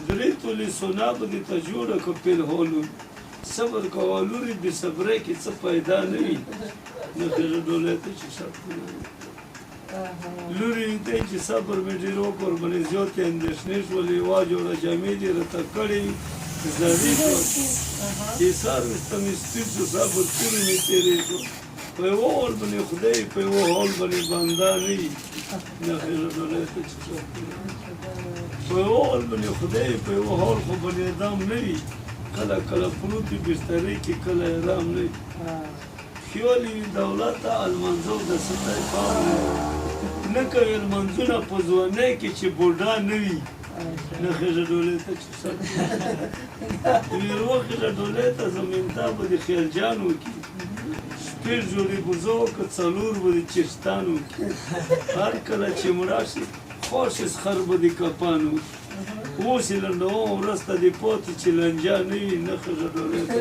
درې تولې سونا به دې ته جوړه کړه پلهولو صبر کوه لورې بې صبرۍ کې څه پیدا نه وي نه خیره ډولۍ ته چې شرط نه وي لورې ته چې صبر مې ډېر وکړ ورباندې زیاتې اندېښنې شولې یوه جوړه جامې دې راته کړې زړې شوه ایثار ورته مې سپین شو صبر پورې مې تېرې شو په یوه حال باندې خدای په یوه حال باندې بنده نه وي نه خیره ډولۍ ته چې شرط نه وي په یوه حال باندې خدای په یوه حال خو باندې ادام نه وي کله کله پروت وي بسترې کې کله ارام نه وي خیالي وي دولته المنظو د ستای پام نه کوي لمونځونه په ځوانۍ کې چې بوډا نه وي نه خیره ډولۍ ته چې سر میروه خیره ډولۍ ته زمین تا به د خیالجان وکړي شپېر جوړې بوزه وکړه څلور به د چشتان وکړي هر کله چې مړه شي خوښ خر به د کپان وکړي اوس یې لنډوم وروسته دې پاتې چې لنجا نه وي نه خیره ډولۍ ته